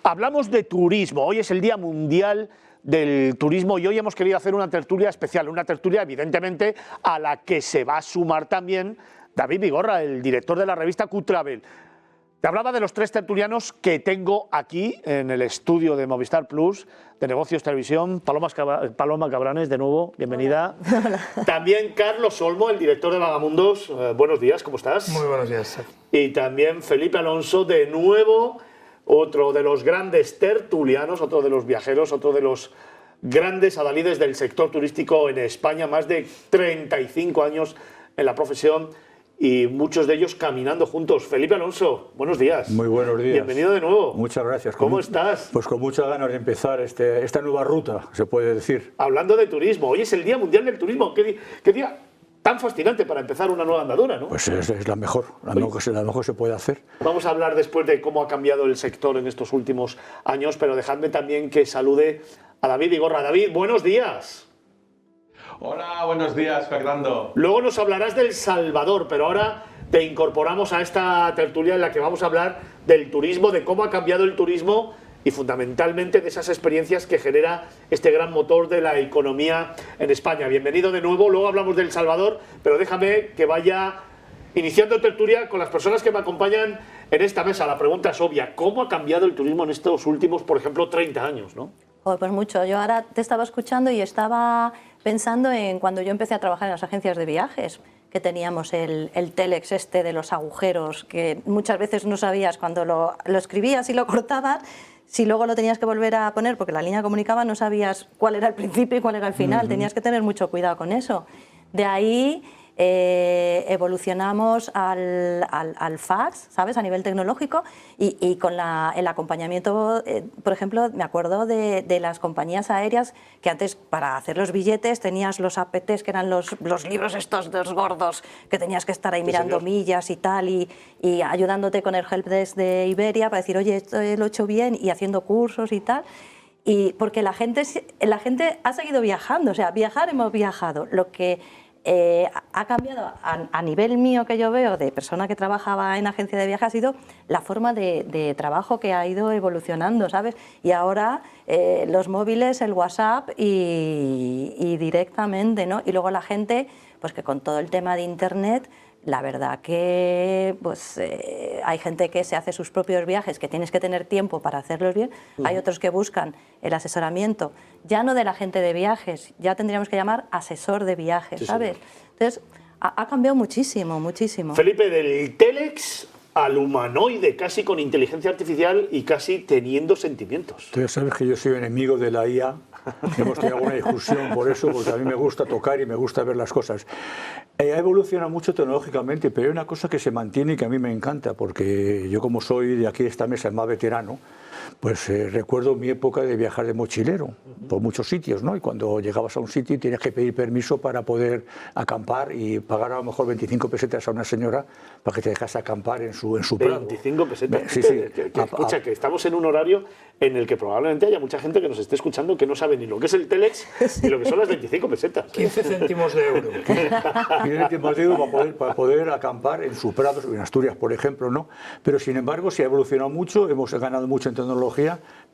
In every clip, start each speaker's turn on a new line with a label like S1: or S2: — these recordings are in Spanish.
S1: Hablamos de turismo. Hoy es el Día Mundial del Turismo y hoy hemos querido hacer una tertulia especial, una tertulia evidentemente a la que se va a sumar también David Vigorra, el director de la revista Q-Travel. Te hablaba de los tres tertulianos que tengo aquí en el estudio de Movistar Plus, de Negocios Televisión. Paloma Cabranes, de nuevo, bienvenida.
S2: Hola.
S1: También Carlos Olmo, el director de Vagamundos. Buenos días, ¿cómo estás?
S3: Muy buenos días.
S1: Y también Felipe Alonso, de nuevo, otro de los grandes tertulianos, otro de los viajeros, otro de los grandes adalides del sector turístico en España, más de 35 años en la profesión y muchos de ellos caminando juntos. Felipe Alonso, buenos días.
S3: Muy buenos días.
S1: Bienvenido de nuevo.
S3: Muchas gracias.
S1: ¿Cómo estás?
S3: Pues con muchas ganas de empezar esta nueva ruta, se puede decir.
S1: Hablando de turismo, hoy es el Día Mundial del Turismo. ¿Qué día tan fascinante para empezar una nueva andadura, ¿no?
S3: Pues es la mejor se puede hacer.
S1: Vamos a hablar después de cómo ha cambiado el sector en estos últimos años, pero dejadme también que salude a David Vigorra. David, buenos días.
S4: Hola, buenos días, Fernando.
S1: Luego nos hablarás del Salvador, pero ahora te incorporamos a esta tertulia en la que vamos a hablar del turismo, de cómo ha cambiado el turismo y fundamentalmente de esas experiencias que genera este gran motor de la economía en España. Bienvenido de nuevo, luego hablamos del Salvador, pero déjame que vaya iniciando tertulia con las personas que me acompañan en esta mesa. La pregunta es obvia, ¿cómo ha cambiado el turismo en estos últimos, por ejemplo, 30 años, ¿no?
S2: Pues mucho. Yo ahora te estaba escuchando y estaba pensando en cuando yo empecé a trabajar en las agencias de viajes, que teníamos el telex este de los agujeros, que muchas veces no sabías cuando lo escribías y lo cortabas, si luego lo tenías que volver a poner porque la línea comunicaba, no sabías cuál era el principio y cuál era el final. Tenías que tener mucho cuidado con eso. De ahí evolucionamos al fax, ¿sabes?, a nivel tecnológico y con el acompañamiento, por ejemplo, me acuerdo de las compañías aéreas que antes para hacer los billetes tenías los APTs, que eran los libros estos dos gordos, que tenías que estar ahí mirando millas y tal y ayudándote con el helpdesk de Iberia para decir, oye, esto lo he hecho bien y haciendo cursos y tal. Y porque la gente ha seguido viajando, o sea, viajar hemos viajado. Lo que ha cambiado a nivel mío que yo veo de persona que trabajaba en agencia de viajes ha sido la forma de trabajo que ha ido evolucionando, ¿sabes? Y ahora los móviles, el WhatsApp y directamente, ¿no? Y luego la gente, pues que con todo el tema de Internet, la verdad que pues, hay gente que se hace sus propios viajes, que tienes que tener tiempo para hacerlos bien. Hay otros que buscan el asesoramiento, ya no de la gente de viajes, ya tendríamos que llamar asesor de viajes, ¿sabes? Entonces, ha cambiado muchísimo, muchísimo.
S1: Felipe, del telex al humanoide, casi con inteligencia artificial y casi teniendo sentimientos.
S3: Tú ya sabes que yo soy enemigo de la IA. Hemos tenido alguna discusión por eso, porque a mí me gusta tocar y me gusta ver las cosas. Ha evolucionado mucho tecnológicamente, pero hay una cosa que se mantiene y que a mí me encanta, porque yo, como soy de aquí de esta mesa, el más veterano, pues recuerdo mi época de viajar de mochilero por muchos sitios, ¿no? Y cuando llegabas a un sitio tienes que pedir permiso para poder acampar y pagar a lo mejor 25 pesetas a una señora para que te dejase acampar en su prado.
S1: 25 pesetas.
S3: Sí, sí.
S1: Escucha, que estamos en un horario en el que probablemente haya mucha gente que nos esté escuchando que no sabe ni lo que es el telex ni lo que son las 25 pesetas.
S3: 15 céntimos de euro. 15 céntimos de euro para poder acampar en su prado, en Asturias, por ejemplo, ¿no? Pero sin embargo, se ha evolucionado mucho, hemos ganado mucho en tecnología,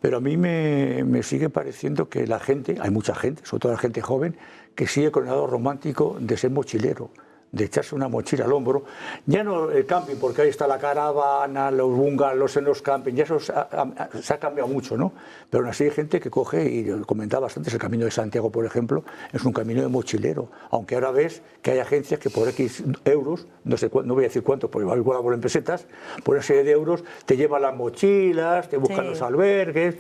S3: pero a mí me sigue pareciendo que la gente, hay mucha gente, sobre todo la gente joven, que sigue con el lado romántico de ser mochilero, de echarse una mochila al hombro. Ya no el camping, porque ahí está la caravana, los bungalows en los campings, ya eso se ha cambiado mucho, ¿no? Pero aún así hay gente que coge, y lo comentaba antes, el Camino de Santiago, por ejemplo, es un camino de mochilero, aunque ahora ves que hay agencias que por X euros, no voy a decir cuánto, porque igual por en pesetas, por una serie de euros te llevan las mochilas, te buscan los albergues.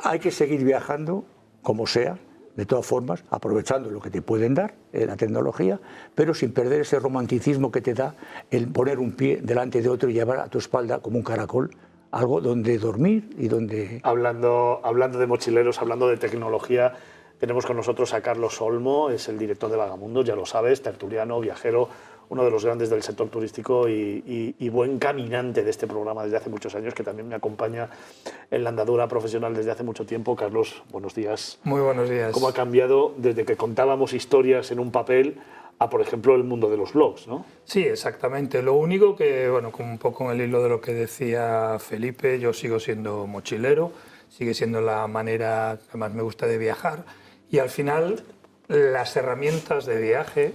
S3: Hay que seguir viajando, como sea, de todas formas, aprovechando lo que te pueden dar, la tecnología, pero sin perder ese romanticismo que te da el poner un pie delante de otro y llevar a tu espalda como un caracol algo donde dormir y donde...
S1: Hablando de mochileros, hablando de tecnología, tenemos con nosotros a Carlos Olmo, es el director de Vagamundos, ya lo sabes, tertuliano, viajero, uno de los grandes del sector turístico y buen caminante de este programa desde hace muchos años, que también me acompaña en la andadura profesional desde hace mucho tiempo. Carlos, buenos días.
S5: Muy buenos días.
S1: ¿Cómo ha cambiado desde que contábamos historias en un papel a, por ejemplo, el mundo de los blogs, ¿no?
S5: Sí, exactamente. Lo único que, bueno, como un poco en el hilo de lo que decía Felipe, yo sigo siendo mochilero, sigue siendo la manera que más me gusta de viajar, y al final las herramientas de viaje,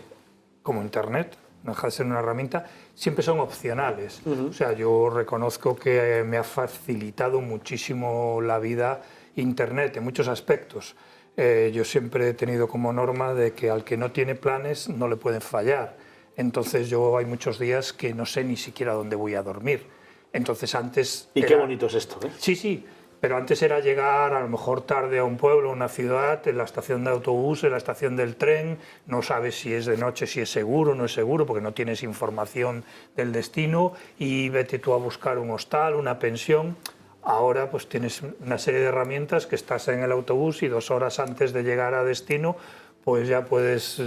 S5: como Internet, no deja de ser una herramienta, siempre son opcionales. O sea, yo reconozco que me ha facilitado muchísimo la vida Internet en muchos aspectos. Yo siempre he tenido como norma de que al que no tiene planes no le pueden fallar. Entonces yo hay muchos días que no sé ni siquiera dónde voy a dormir. Entonces antes...
S1: Y qué bonito es esto, ¿eh?
S5: Sí, sí, pero antes era llegar a lo mejor tarde a un pueblo, a una ciudad, en la estación de autobús, en la estación del tren, no sabes si es de noche, si es seguro o no es seguro, porque no tienes información del destino, y vete tú a buscar un hostal, una pensión. Ahora pues tienes una serie de herramientas que estás en el autobús y 2 horas antes de llegar a destino pues ya puedes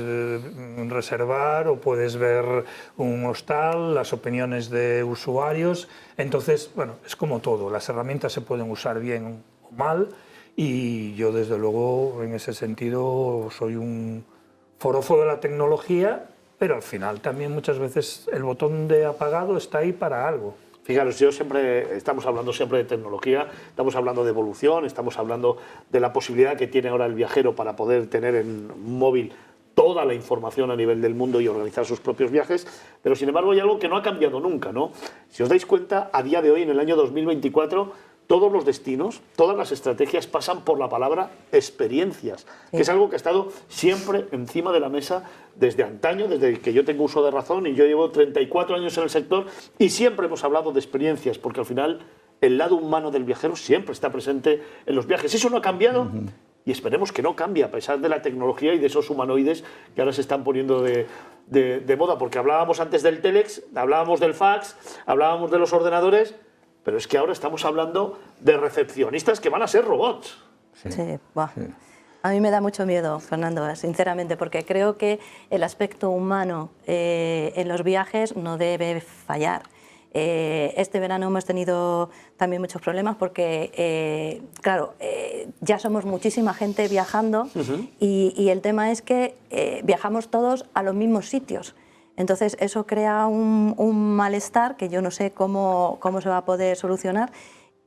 S5: reservar o puedes ver un hostal, las opiniones de usuarios. Entonces, bueno, es como todo, las herramientas se pueden usar bien o mal, y yo desde luego en ese sentido soy un forofo de la tecnología, pero al final también muchas veces el botón de apagado está ahí para algo.
S1: Fijaros, estamos hablando siempre de tecnología, estamos hablando de evolución, estamos hablando de la posibilidad que tiene ahora el viajero para poder tener en un móvil toda la información a nivel del mundo y organizar sus propios viajes, pero sin embargo hay algo que no ha cambiado nunca, ¿no? Si os dais cuenta, a día de hoy, en el año 2024, todos los destinos, todas las estrategias pasan por la palabra experiencias, que es algo que ha estado siempre encima de la mesa desde antaño, desde que yo tengo uso de razón, y yo llevo 34 años en el sector y siempre hemos hablado de experiencias, porque al final el lado humano del viajero siempre está presente en los viajes. Eso no ha cambiado y esperemos que no cambie a pesar de la tecnología y de esos humanoides que ahora se están poniendo de moda, porque hablábamos antes del telex, hablábamos del fax, hablábamos de los ordenadores, pero es que ahora estamos hablando de recepcionistas que van a ser robots.
S2: Sí, buah. A mí me da mucho miedo, Fernando, sinceramente, porque creo que el aspecto humano en los viajes no debe fallar. Este verano hemos tenido también muchos problemas porque, claro, ya somos muchísima gente viajando y el tema es que viajamos todos a los mismos sitios. Entonces eso crea un malestar que yo no sé cómo se va a poder solucionar,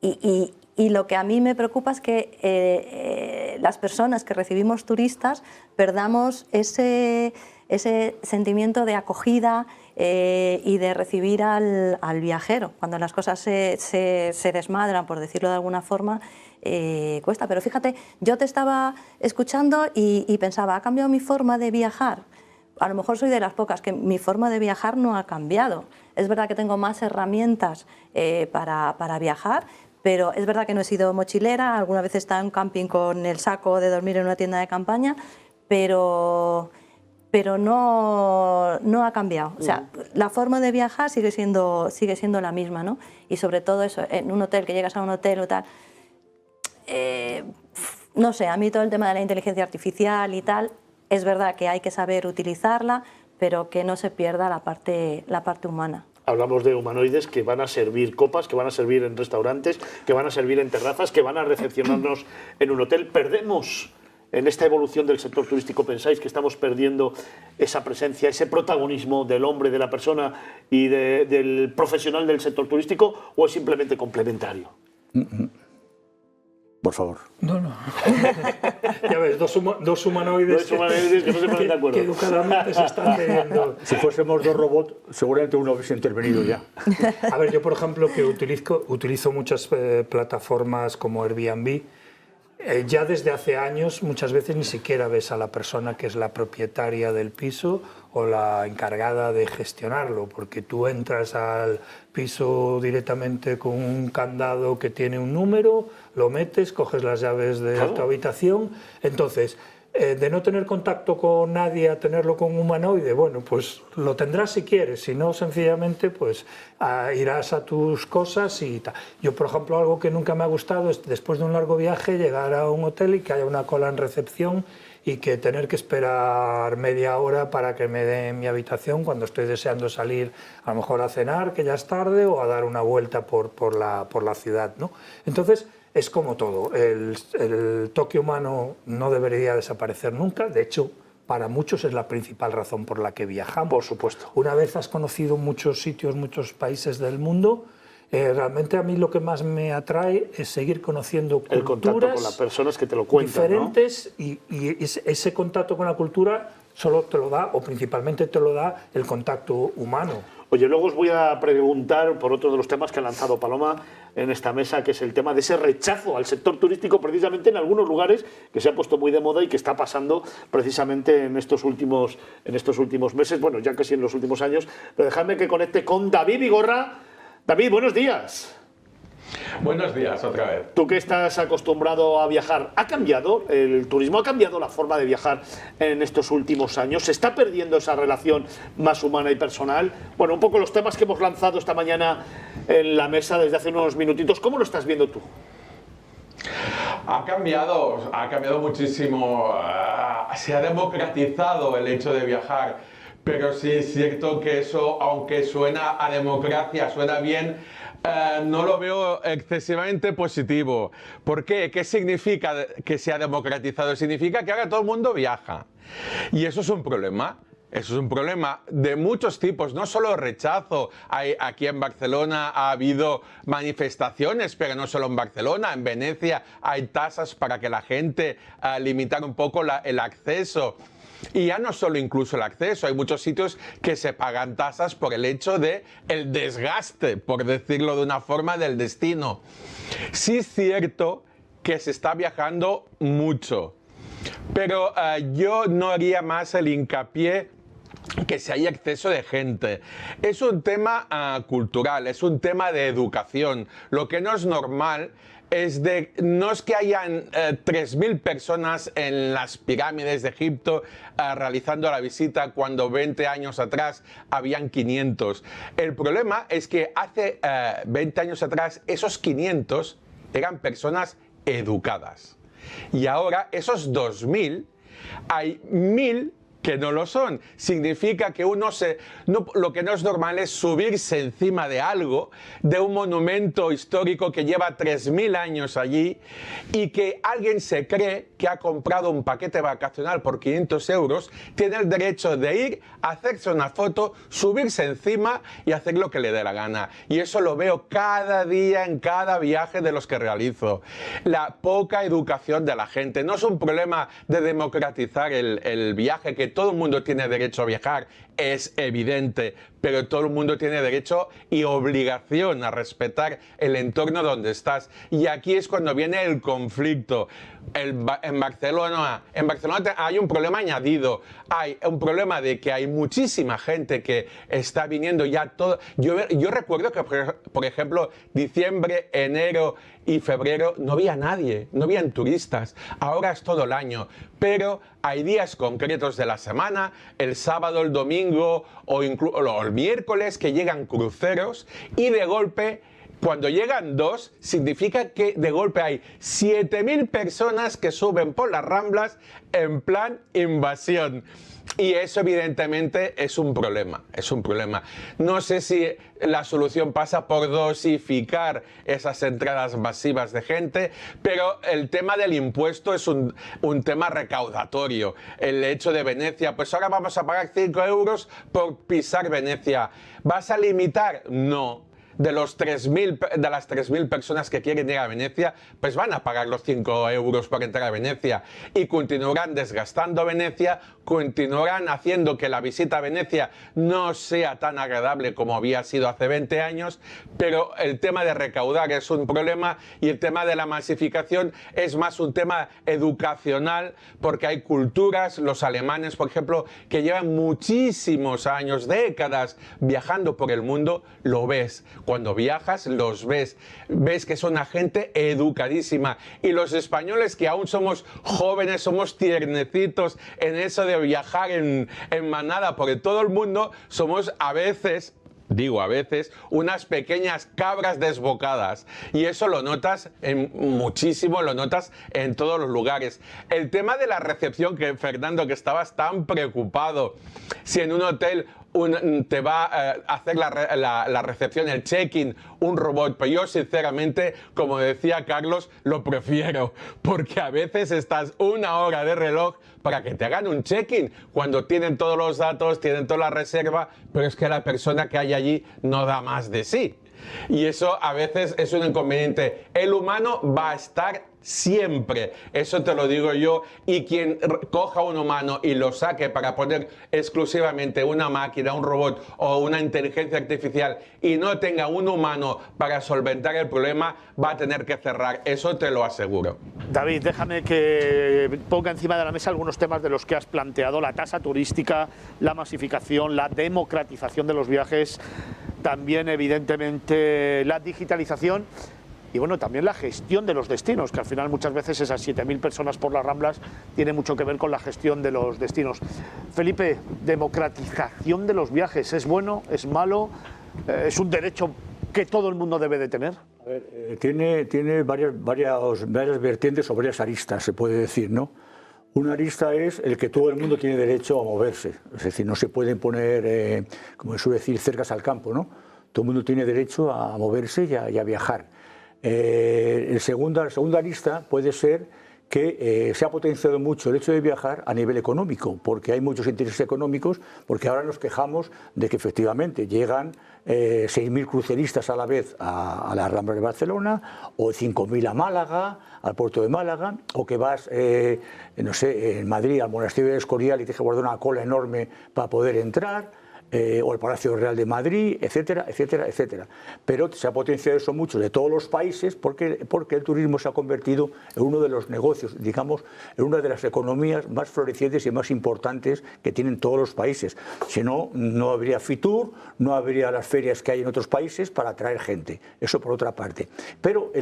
S2: y lo que a mí me preocupa es que las personas que recibimos turistas perdamos ese sentimiento de acogida y de recibir al viajero. Cuando las cosas se desmadran, por decirlo de alguna forma, cuesta. Pero fíjate, yo te estaba escuchando y pensaba, ¿ha cambiado mi forma de viajar? A lo mejor soy de las pocas que mi forma de viajar no ha cambiado. Es verdad que tengo más herramientas para viajar, pero es verdad que no he sido mochilera, alguna vez he estado en camping con el saco de dormir en una tienda de campaña, pero no ha cambiado. O sea, la forma de viajar sigue siendo la misma, ¿no? Y sobre todo eso, en un hotel, que llegas a un hotel o tal, no sé, a mí todo el tema de la inteligencia artificial y tal, es verdad que hay que saber utilizarla, pero que no se pierda la parte humana.
S1: Hablamos de humanoides que van a servir copas, que van a servir en restaurantes, que van a servir en terrazas, que van a recepcionarnos en un hotel. Perdemos en esta evolución del sector turístico, ¿pensáis que estamos perdiendo esa presencia, ese protagonismo del hombre, de la persona y del profesional del sector turístico, o es simplemente complementario?
S3: Por favor.
S5: No. Ya ves, dos humanoides
S1: que no se ponen de acuerdo.
S5: Que educadamente se están teniendo.
S3: Si fuésemos 2 robots, seguramente uno hubiese intervenido ya.
S5: A ver, yo por ejemplo que utilizo muchas plataformas como Airbnb, ya desde hace años muchas veces ni siquiera ves a la persona que es la propietaria del piso o la encargada de gestionarlo, porque tú entras al piso directamente con un candado que tiene un número, lo metes, coges las llaves de tu habitación. Entonces, de no tener contacto con nadie a tenerlo con un humanoide, bueno, pues lo tendrás si quieres, si no, sencillamente pues irás a tus cosas y tal. Yo, por ejemplo, algo que nunca me ha gustado es, después de un largo viaje, llegar a un hotel y que haya una cola en recepción y que tener que esperar media hora para que me den mi habitación cuando estoy deseando salir a lo mejor a cenar, que ya es tarde, o a dar una vuelta por la ciudad, ¿no? Entonces, es como todo, el toque humano no debería desaparecer nunca. De hecho, para muchos es la principal razón por la que viajamos.
S1: Por supuesto.
S5: Una vez has conocido muchos sitios, muchos países del mundo, realmente a mí lo que más me atrae es seguir conociendo
S1: El contacto
S5: culturas
S1: con las personas que te lo cuentan,
S5: diferentes, ¿no? y ese contacto con la cultura solo te lo da, o principalmente te lo da, el contacto humano.
S1: Oye, luego os voy a preguntar por otro de los temas que ha lanzado Paloma en esta mesa, que es el tema de ese rechazo al sector turístico, precisamente en algunos lugares que se ha puesto muy de moda y que está pasando precisamente en estos últimos meses, bueno, ya casi en los últimos años. Pero dejadme que conecte con David Vigorra. David, buenos días.
S4: Buenos días, otra vez.
S1: Tú que estás acostumbrado a viajar, ¿ha cambiado el turismo? ¿Ha cambiado la forma de viajar en estos últimos años? ¿Se está perdiendo esa relación más humana y personal? Bueno, un poco los temas que hemos lanzado esta mañana en la mesa desde hace unos minutitos. ¿Cómo lo estás viendo tú?
S4: Ha cambiado muchísimo. Se ha democratizado el hecho de viajar. Pero sí es cierto que eso, aunque suena a democracia, suena bien, no lo veo excesivamente positivo. ¿Por qué? ¿Qué significa que se ha democratizado? Significa que ahora todo el mundo viaja. Y eso es un problema. Eso es un problema de muchos tipos, no solo rechazo. Aquí en Barcelona ha habido manifestaciones, pero no solo en Barcelona, en Venecia hay tasas para que la gente limitar un poco el acceso. Y ya no solo incluso el acceso, hay muchos sitios que se pagan tasas por el hecho de el desgaste, por decirlo de una forma, del destino. Sí es cierto que se está viajando mucho, pero yo no haría más el hincapié que si hay exceso de gente. Es un tema cultural, es un tema de educación. Lo que no es normal no es que hayan 3.000 personas en las pirámides de Egipto realizando la visita cuando 20 años atrás habían 500. El problema es que hace 20 años atrás esos 500 eran personas educadas. Y ahora esos 2.000 hay 1.000 que no lo son. Significa que lo que no es normal es subirse encima de algo, de un monumento histórico que lleva 3.000 años allí, y que alguien se cree que ha comprado un paquete vacacional por 500 euros, tiene el derecho de ir, hacerse una foto, subirse encima y hacer lo que le dé la gana. Y eso lo veo cada día en cada viaje de los que realizo. La poca educación de la gente. No es un problema de democratizar el viaje, que todo el mundo tiene derecho a viajar, es evidente, pero todo el mundo tiene derecho y obligación a respetar el entorno donde estás. Y aquí es cuando viene el conflicto. En Barcelona hay un problema añadido. Hay un problema de que hay muchísima gente que está viniendo ya todo. Yo recuerdo que, por ejemplo, diciembre, enero y febrero no había nadie, no habían turistas. Ahora es todo el año, pero hay días concretos de la semana, el sábado, el domingo o incluso el miércoles, que llegan cruceros, y de golpe, cuando llegan dos, significa que de golpe hay 7.000 personas que suben por las Ramblas en plan invasión. Y eso evidentemente es un problema, es un problema. No sé si la solución pasa por dosificar esas entradas masivas de gente, pero el tema del impuesto es un tema recaudatorio. El hecho de Venecia, pues ahora vamos a pagar 5 euros por pisar Venecia. ¿Vas a limitar? No. De las 3.000 personas que quieren ir a Venecia, pues van a pagar los 5 euros por entrar a Venecia y continuarán desgastando Venecia, continuarán haciendo que la visita a Venecia no sea tan agradable como había sido hace 20 años, pero el tema de recaudar es un problema y el tema de la masificación es más un tema educacional, porque hay culturas, los alemanes, por ejemplo, que llevan muchísimos años, décadas viajando por el mundo, lo ves. Cuando viajas los ves que son una gente educadísima, y los españoles, que aún somos jóvenes, somos tiernecitos en eso de viajar en manada por todo el mundo, somos a veces, digo a veces, unas pequeñas cabras desbocadas, y eso lo notas muchísimo, lo notas en todos los lugares. El tema de la recepción, que Fernando, que estabas tan preocupado, si en un hotel te va a hacer la recepción, el check-in, un robot. Pero yo, sinceramente, como decía Carlos, lo prefiero, porque a veces estás una hora de reloj para que te hagan un check-in, cuando tienen todos los datos, tienen toda la reserva, pero es que la persona que hay allí no da más de sí. Y eso a veces es un inconveniente. El humano va a estar siempre, eso te lo digo yo, y quien coja un humano y lo saque para poner exclusivamente una máquina, un robot o una inteligencia artificial y no tenga un humano para solventar el problema, va a tener que cerrar, eso te lo aseguro.
S1: David, déjame que ponga encima de la mesa algunos temas de los que has planteado: la tasa turística, la masificación, la democratización de los viajes, también evidentemente la digitalización y bueno, también la gestión de los destinos, que al final muchas veces esas 7.000 personas por las Ramblas tiene mucho que ver con la gestión de los destinos. Felipe, democratización de los viajes, ¿es bueno? ¿Es malo? ¿Es un derecho que todo el mundo debe de tener?
S3: A ver, tiene varias vertientes o varias aristas, se puede decir, ¿no? Una arista es el que todo el mundo tiene derecho a moverse, es decir, no se pueden poner, como se suele decir, cercas al campo, ¿no? Todo el mundo tiene derecho a moverse y a viajar. La segunda arista puede ser que se ha potenciado mucho el hecho de viajar a nivel económico, porque hay muchos intereses económicos, porque ahora nos quejamos de que efectivamente llegan 6.000 cruceristas a la vez a la Rambla de Barcelona, o 5.000 a Málaga, al puerto de Málaga, o que vas, no sé, en Madrid al monasterio de Escorial y tienes que guardar una cola enorme para poder entrar. O el Palacio Real de Madrid, etcétera, etcétera, etcétera. Pero se ha potenciado eso mucho de todos los países porque el turismo se ha convertido en uno de los negocios, digamos, en una de las economías más florecientes y más importantes que tienen todos los países. Si no, no habría Fitur, no habría las ferias que hay en otros países para atraer gente. Eso por otra parte. Pero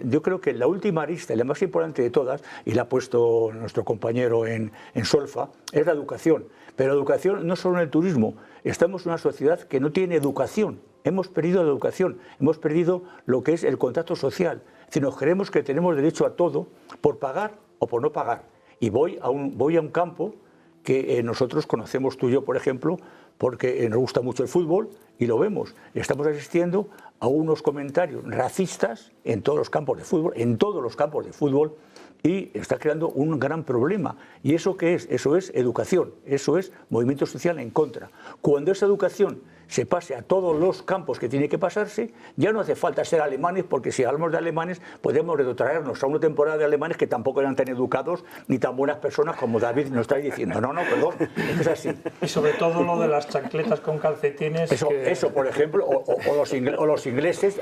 S3: yo creo que la última arista, la más importante de todas, y la ha puesto nuestro compañero en Solfa, es la educación. Pero la educación no solo en el turismo. Estamos en una sociedad que no tiene educación. Hemos perdido la educación, hemos perdido lo que es el contacto social. Si nos creemos que tenemos derecho a todo por pagar o por no pagar. Y voy a un campo que nosotros conocemos, tú y yo, por ejemplo, porque nos gusta mucho el fútbol y lo vemos. Estamos asistiendo a unos comentarios racistas en todos los campos de fútbol, y está creando un gran problema. ¿Y eso qué es? Eso es educación, eso es movimiento social en contra. Cuando esa educación se pase a todos los campos que tiene que pasarse, ya no hace falta ser alemanes, porque si hablamos de alemanes podemos retrotraernos a una temporada de alemanes que tampoco eran tan educados ni tan buenas personas como David nos está diciendo. No, perdón, es así.
S5: Y sobre todo lo de las chancletas con calcetines.
S3: Eso por ejemplo, o los ingleses, los ingleses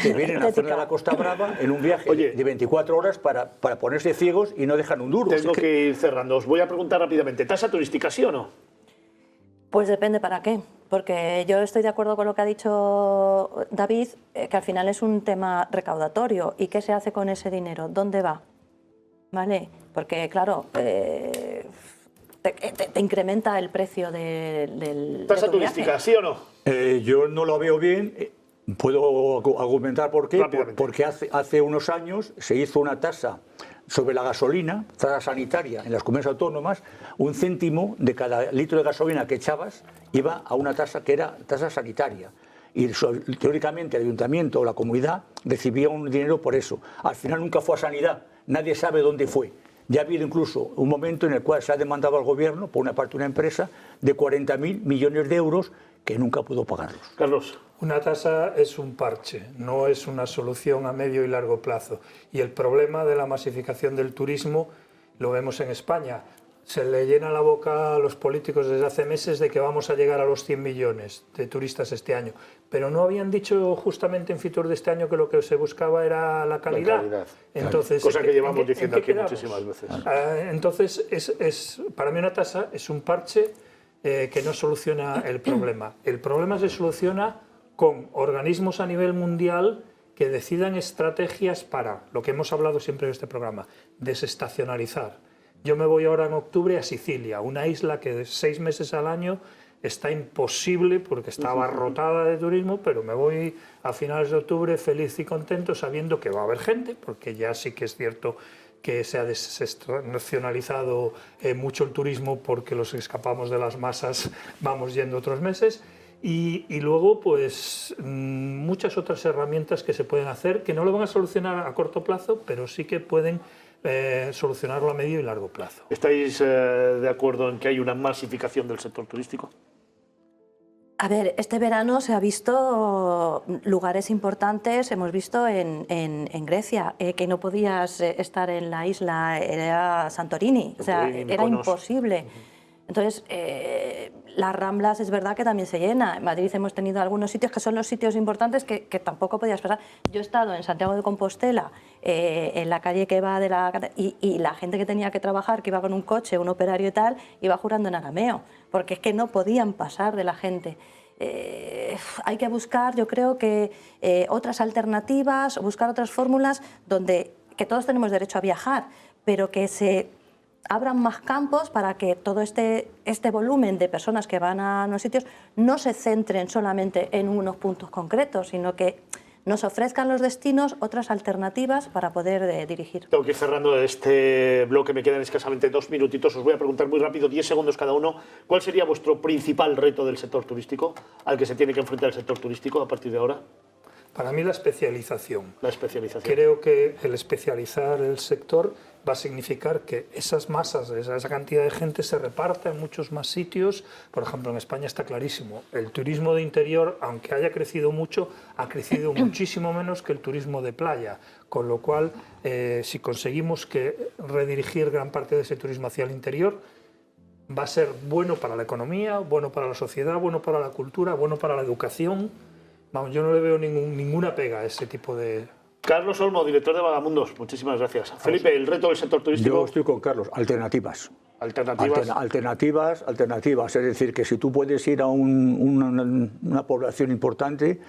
S3: que vienen a la zona de la Costa Brava en un viaje de 24 horas para ponerse ciegos y no dejan un duro.
S1: Tengo que ir cerrando. Os voy a preguntar rápidamente, ¿tasa turística sí o no?
S2: Pues depende para qué, porque yo estoy de acuerdo con lo que ha dicho David, que al final es un tema recaudatorio. ¿Y qué se hace con ese dinero? ¿Dónde va? ¿Vale? Porque, claro, te incrementa el precio del
S1: ¿Tasa turística, sí o no?
S3: Yo no lo veo bien. Puedo argumentar por qué. Porque hace unos años se hizo una tasa sobre la gasolina, tasa sanitaria en las comunidades autónomas. 1 céntimo de cada litro de gasolina que echabas iba a una tasa que era tasa sanitaria. Y teóricamente el ayuntamiento o la comunidad recibía un dinero por eso. Al final nunca fue a sanidad, nadie sabe dónde fue. Ya ha habido incluso un momento en el cual se ha demandado al gobierno, por una parte una empresa, de 40.000 millones de euros que nunca pudo pagarlos.
S1: Carlos.
S5: Una tasa es un parche, no es una solución a medio y largo plazo. Y el problema de la masificación del turismo lo vemos en España. Se le llena la boca a los políticos desde hace meses de que vamos a llegar a los 100 millones de turistas este año. Pero no habían dicho justamente en Fitur de este año que lo que se buscaba era la calidad. Entonces,
S1: cosa que llevamos diciendo aquí muchísimas veces.
S5: Entonces, para mí una tasa es un parche que no soluciona el problema. El problema se soluciona con organismos a nivel mundial que decidan estrategias para, lo que hemos hablado siempre en este programa, desestacionalizar. Yo me voy ahora en octubre a Sicilia, una isla que 6 meses al año está imposible porque está abarrotada de turismo, pero me voy a finales de octubre feliz y contento sabiendo que va a haber gente, porque ya sí que es cierto que se ha desestacionalizado mucho el turismo porque los escapamos de las masas, vamos yendo otros meses. Y luego, pues, muchas otras herramientas que se pueden hacer, que no lo van a solucionar a corto plazo, pero sí que pueden solucionarlo a medio y largo plazo.
S1: ¿Estáis de acuerdo en que hay una masificación del sector turístico?
S2: A ver, este verano se ha visto lugares importantes, hemos visto en Grecia, que no podías estar en la isla, era Santorini, o sea, era imposible. Entonces, las Ramblas es verdad que también se llena. En Madrid hemos tenido algunos sitios que son los sitios importantes que tampoco podías pasar. Yo he estado en Santiago de Compostela, en la calle que va de la... Y la gente que tenía que trabajar, que iba con un coche, un operario y tal, iba jurando en arameo, porque es que no podían pasar de la gente. Hay que buscar, yo creo que otras alternativas, buscar otras fórmulas donde que todos tenemos derecho a viajar, pero que se abran más campos para que todo este volumen de personas que van a unos sitios no se centren solamente en unos puntos concretos, sino que nos ofrezcan los destinos otras alternativas para poder dirigir.
S1: Tengo que ir cerrando este bloque, me quedan escasamente 2 minutitos. Os voy a preguntar muy rápido, 10 segundos cada uno. ¿Cuál sería vuestro principal reto del sector turístico, al que se tiene que enfrentar el sector turístico a partir de ahora?
S5: Para mí la especialización.
S1: La especialización.
S5: Creo que el especializar el sector va a significar que esas masas, esa cantidad de gente se reparta en muchos más sitios. Por ejemplo, en España está clarísimo, el turismo de interior, aunque haya crecido mucho, ha crecido muchísimo menos que el turismo de playa. Con lo cual, si conseguimos redirigir gran parte de ese turismo hacia el interior, va a ser bueno para la economía, bueno para la sociedad, bueno para la cultura, bueno para la educación. Vamos, yo no le veo ninguna pega a ese tipo de...
S1: Carlos Olmo, director de Vagamundos, muchísimas gracias. Felipe, el reto del sector turístico.
S3: Yo estoy con Carlos, alternativas. Alternativas. Es decir, que si tú puedes ir a una población importante,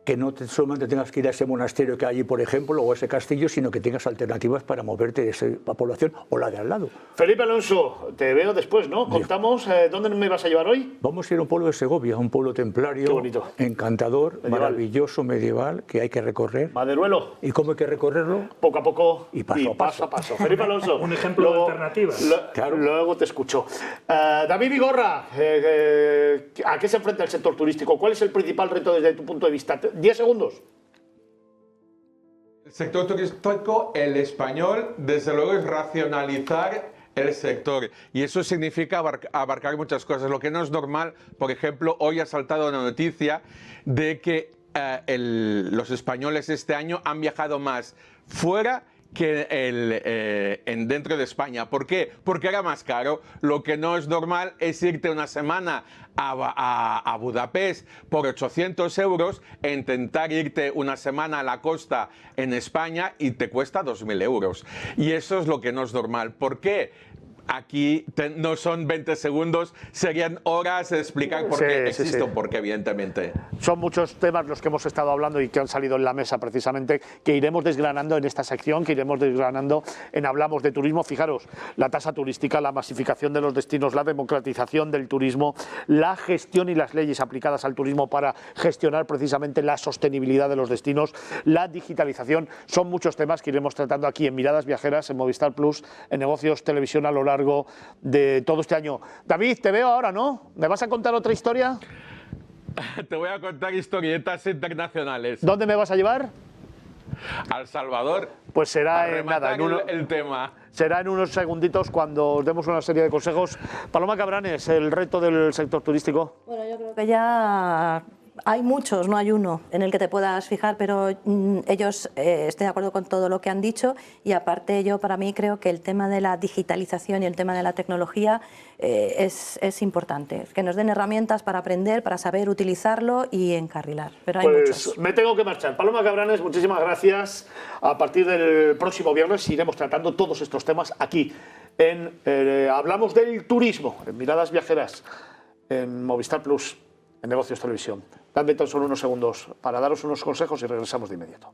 S3: que no solamente tengas que ir a ese monasterio que hay allí, por ejemplo, o a ese castillo, sino que tengas alternativas para moverte de esa población o la de al lado.
S1: Felipe Alonso, te veo después, ¿no? Contamos, ¿dónde me vas a llevar hoy?
S3: Vamos a ir a un pueblo de Segovia, un pueblo templario, encantador, medieval, maravilloso, medieval, que hay que recorrer.
S1: Maderuelo.
S3: ¿Y cómo hay que recorrerlo?
S1: Poco a poco
S3: y paso a paso.
S1: Felipe Alonso.
S5: Un ejemplo de alternativas.
S3: Claro.
S1: Luego te escucho. David Vigorra, ¿a qué se enfrenta el sector turístico? ¿Cuál es el principal reto desde tu punto de vista? 10 segundos.
S4: El sector turístico, el español, desde luego, es racionalizar el sector. Y eso significa abarcar muchas cosas. Lo que no es normal, por ejemplo, hoy ha saltado una noticia de que los españoles este año han viajado más fuera que dentro de España. ¿Por qué? Porque era más caro. Lo que no es normal es irte una semana a Budapest por 800 euros e intentar irte una semana a la costa en España y te cuesta 2.000 euros. Y eso es lo que no es normal. ¿Por qué? Aquí no son 20 segundos, serían horas de explicar por qué existe un porqué, evidentemente.
S1: Son muchos temas los que hemos estado hablando y que han salido en la mesa precisamente, que iremos desgranando en esta sección, que iremos desgranando en Hablamos de Turismo. Fijaros, la tasa turística, la masificación de los destinos, la democratización del turismo, la gestión y las leyes aplicadas al turismo para gestionar precisamente la sostenibilidad de los destinos, la digitalización. Son muchos temas que iremos tratando aquí en Miradas Viajeras, en Movistar Plus, en Negocios Televisión a lo largo de todo este año. David, te veo ahora, ¿no? ¿Me vas a contar otra historia?
S4: Te voy a contar historietas internacionales.
S1: ¿Dónde me vas a llevar?
S4: A El Salvador.
S1: Pues será en nada,
S4: el tema.
S1: Será en unos segunditos cuando os demos una serie de consejos. Paloma Cabranes, el reto del sector turístico.
S2: Bueno, yo creo que ya hay muchos, no hay uno en el que te puedas fijar, pero ellos, estoy de acuerdo con todo lo que han dicho, y aparte yo, para mí, creo que el tema de la digitalización y el tema de la tecnología es importante, que nos den herramientas para aprender, para saber utilizarlo y encarrilar, pero hay muchos.
S1: Me tengo que marchar. Paloma Cabranes, muchísimas gracias. A partir del próximo viernes iremos tratando todos estos temas aquí en Hablamos del Turismo, en Miradas Viajeras, en Movistar Plus, en Negocios Televisión. Dadme tan solo unos segundos para daros unos consejos y regresamos de inmediato.